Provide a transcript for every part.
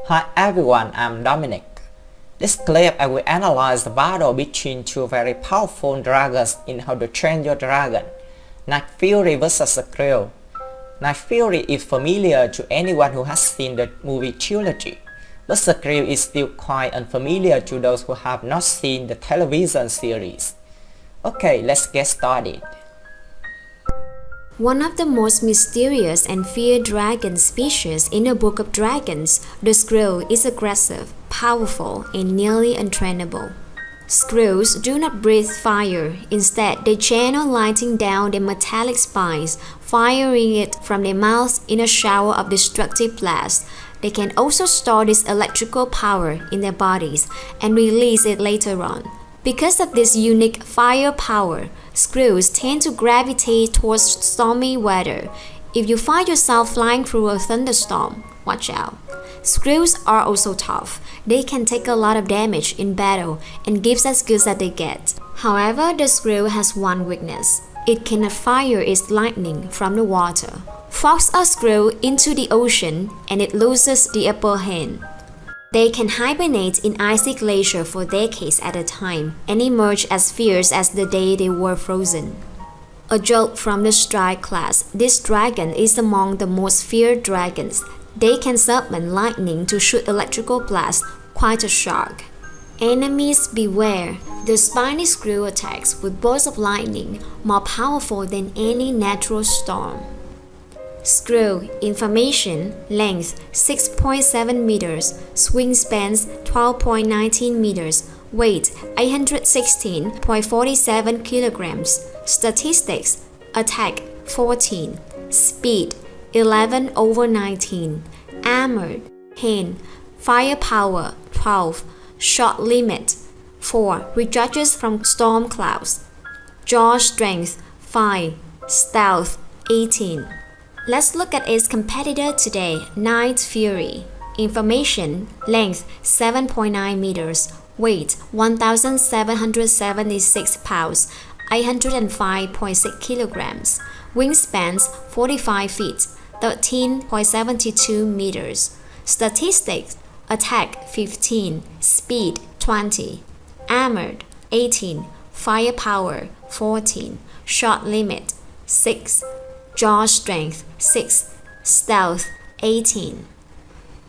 Hi everyone, I'm Dominic. This clip I will analyze the battle between two very powerful dragons in How to Train Your Dragon, Night Fury vs Skrill. Night Fury is familiar to anyone who has seen the movie trilogy, but Skrill is still quite unfamiliar to those who have not seen the television series. Okay, let's get started. One of the most mysterious and feared dragon species in the Book of Dragons, the Skrill is aggressive, powerful, and nearly untrainable. Skrills do not breathe fire. Instead, they channel lighting down their metallic spines, firing it from their mouths in a shower of destructive blasts. They can also store this electrical power in their bodies and release it later on. Because of this unique fire power, Skrills tend to gravitate towards stormy weather. If you find yourself flying through a thunderstorm, watch out. Skrills are also tough. They can take a lot of damage in battle and give as good as they get. However, the Skrill has one weakness. It cannot fire its lightning from the water. Fox a Skrill into the ocean and it loses the upper hand. They can hibernate in icy glacier for decades at a time and emerge as fierce as the day they were frozen. A joke from the Strike class, this dragon is among the most feared dragons. They can summon lightning to shoot electrical blasts, quite a shark. Enemies beware. The spiny Skrill attacks with bolts of lightning, more powerful than any natural storm. Skrill information: length 6.7 meters, swingspans 12.19 meters, weight 816.47 kilograms. Statistics: attack 14, speed 11/19, armored, hand, firepower 12, shot limit 4, recharges from storm clouds, jaw strength 5, stealth 18. Let's look at its competitor today, Night Fury. Information: length 7.9 meters, weight 1,776 pounds, 805.6 kilograms, wingspans 45 feet, 13.72 meters. Statistics: attack 15, speed 20, armored 18, firepower 14, shot limit 6, jaw strength 6, stealth 18.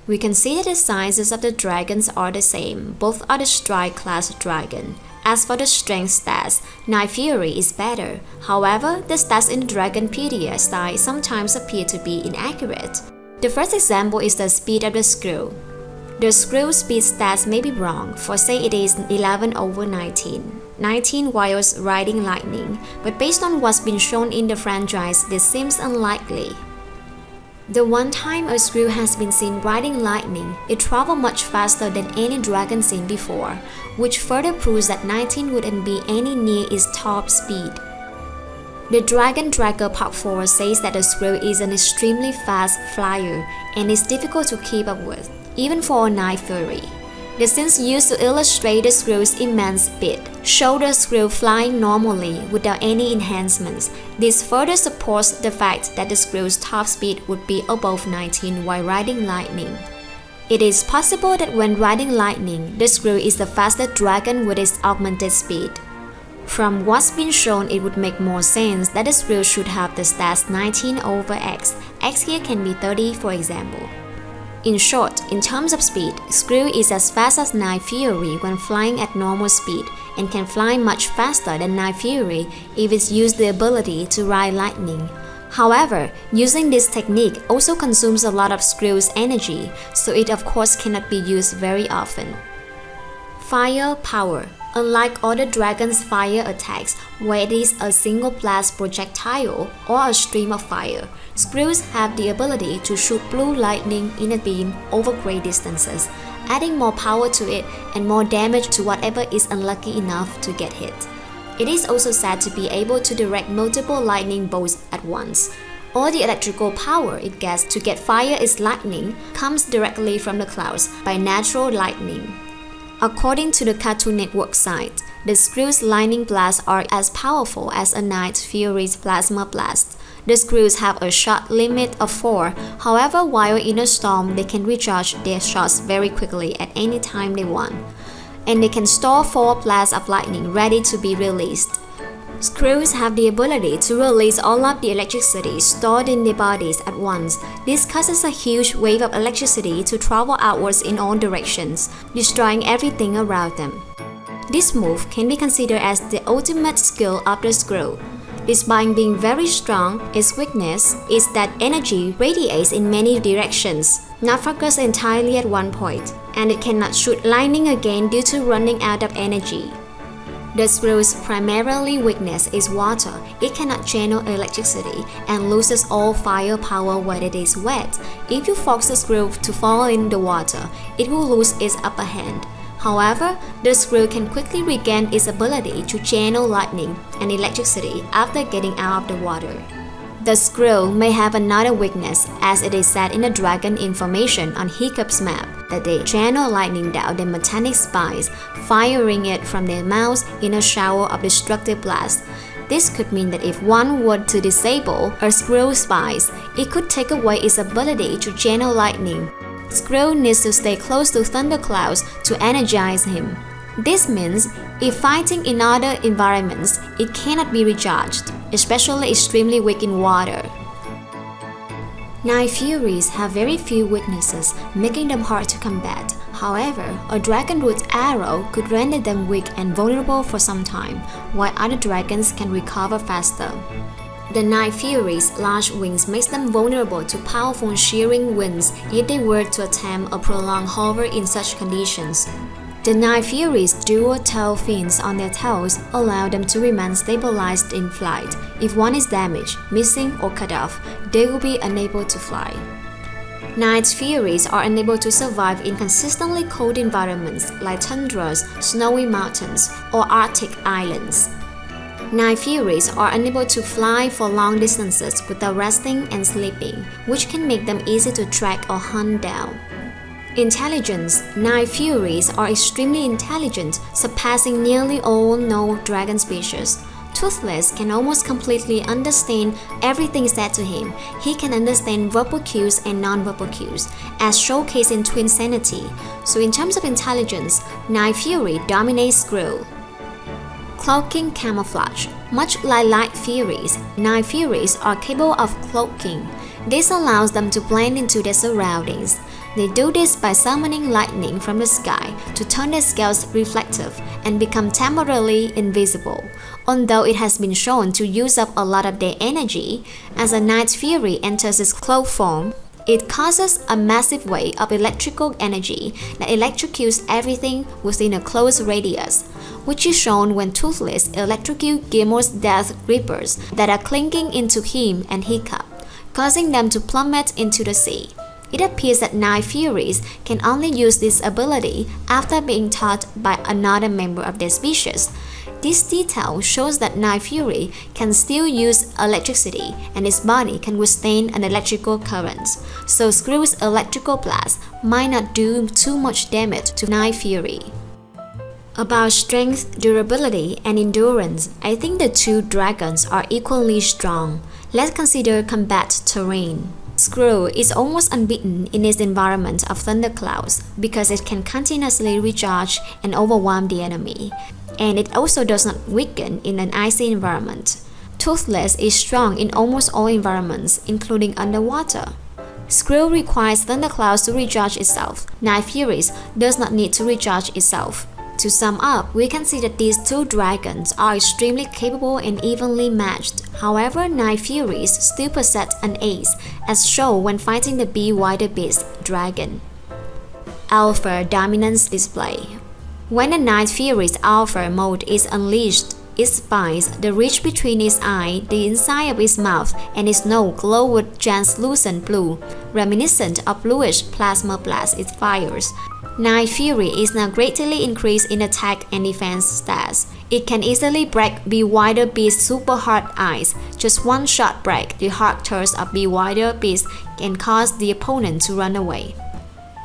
We can see that the sizes of the dragons are the same. Both are the Strike class dragon. As for the strength stats, Night Fury is better. However, the stats in the Dragonpedia site sometimes appear to be inaccurate. The first example is the speed of the Skrill. The Skrill speed stats may be wrong, for say it is 11/19. 19 whilst riding lightning, but based on what's been shown in the franchise, this seems unlikely. The one time a Skrill has been seen riding lightning, it traveled much faster than any dragon seen before, which further proves that 19 wouldn't be any near its top speed. The Dragon Tracker Part 4 says that the Skrill is an extremely fast flyer and is difficult to keep up with, even for a Night Fury. The scenes used to illustrate the Skrill's immense speed show the Skrill flying normally without any enhancements. This further supports the fact that the Skrill's top speed would be above 19 while riding lightning. It is possible that when riding lightning, the Skrill is the fastest dragon with its augmented speed. From what's been shown, it would make more sense that the Skrill should have the stats 19/x. X here can be 30 for example. In short, in terms of speed, Skrill is as fast as Night Fury when flying at normal speed and can fly much faster than Night Fury if it uses the ability to ride lightning. However, using this technique also consumes a lot of Skrill's energy, so it of course cannot be used very often. Fire power. Unlike other dragon's fire attacks, where it is a single blast projectile or a stream of fire, Skrills have the ability to shoot blue lightning in a beam over great distances, adding more power to it and more damage to whatever is unlucky enough to get hit. It is also said to be able to direct multiple lightning bolts at once. All the electrical power it gets to get fire its lightning comes directly from the clouds by natural lightning. According to the Cartoon Network site, the Skrill's lightning blasts are as powerful as a Night Fury's plasma blast. The screws have a shot limit of 4. However, while in a storm, they can recharge their shots very quickly at any time they want. And they can store 4 blasts of lightning ready to be released. Screws have the ability to release all of the electricity stored in their bodies at once. This causes a huge wave of electricity to travel outwards in all directions, destroying everything around them. This move can be considered as the ultimate skill of the screw. Despite being very strong, its weakness is that energy radiates in many directions, not focused entirely at one point, and it cannot shoot lightning again due to running out of energy. The screw's primary weakness is water. It cannot channel electricity and loses all firepower when it is wet. If you force the screw to fall in the water, it will lose its upper hand. However, the screw can quickly regain its ability to channel lightning and electricity after getting out of the water. The screw may have another weakness, as it is said in the Dragon information on Hiccup's map that they channel lightning down their metallic spines, firing it from their mouths in a shower of destructive blasts. This could mean that if one were to disable a screw's spines, it could take away its ability to channel lightning. Screw needs to stay close to thunderclouds to energize him. This means if fighting in other environments, it cannot be recharged, especially extremely weak in water. Night Furies have very few weaknesses, making them hard to combat. However, a dragonroot arrow could render them weak and vulnerable for some time, while other dragons can recover faster. The Night Furies' large wings makes them vulnerable to powerful shearing winds if they were to attempt a prolonged hover in such conditions. The Night Furies' dual tail fins on their tails allow them to remain stabilized in flight. If one is damaged, missing, or cut off, they will be unable to fly. Night Furies are unable to survive in consistently cold environments like tundras, snowy mountains, or Arctic islands. Night Furies are unable to fly for long distances without resting and sleeping, which can make them easy to track or hunt down. Intelligence. Night Furies are extremely intelligent, surpassing nearly all known dragon species. Toothless can almost completely understand everything said to him. He can understand verbal cues and non-verbal cues, as showcased in Twinsanity. So in terms of intelligence, Night Fury dominates Screw. Cloaking camouflage. Much like Light Furies, Night Furies are capable of cloaking. This allows them to blend into their surroundings. They do this by summoning lightning from the sky to turn their scales reflective and become temporarily invisible. Although it has been shown to use up a lot of their energy, as a Night Fury enters its cloak form, it causes a massive wave of electrical energy that electrocutes everything within a close radius, which is shown when Toothless electrocutes Gilmore's Death Grippers that are clinging into him and Hiccup, causing them to plummet into the sea. It appears that Night Furies can only use this ability after being taught by another member of their species. This detail shows that Night Fury can still use electricity and its body can withstand an electrical current, so Screw's electrical blast might not do too much damage to Night Fury. About strength, durability, and endurance, I think the two dragons are equally strong. Let's consider combat terrain. Screw is almost unbeaten in its environment of thunderclouds because it can continuously recharge and overwhelm the enemy, and it also does not weaken in an icy environment. Toothless is strong in almost all environments, including underwater. Screw requires thunderclouds to recharge itself. Night Furies does not need to recharge itself. To sum up, we can see that these two dragons are extremely capable and evenly matched. However, Night Furies still possess an ace, as shown when fighting the Be Wildebeest dragon. Alpha Dominance Display. When the Night Fury's Alpha mode is unleashed, its spines, the ridge between its eye, the inside of its mouth, and its nose glow with translucent blue, reminiscent of bluish plasma blasts it fires. Night Fury is now greatly increased in attack and defense stats. It can easily break Be Wildebeest's super hard eyes. Just one shot break the hard turds of Be Wildebeest can cause the opponent to run away.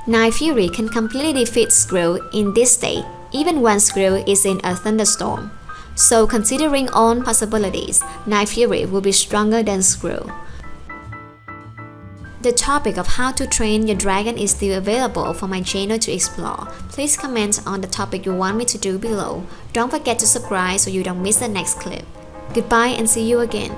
Night Fury can completely defeat Screw in this state, even when Screw is in a thunderstorm. So considering all possibilities, Night Fury will be stronger than Skrill. The topic of how to train your dragon is still available for my channel to explore. Please comment on the topic you want me to do below. Don't forget to subscribe so you don't miss the next clip. Goodbye and see you again.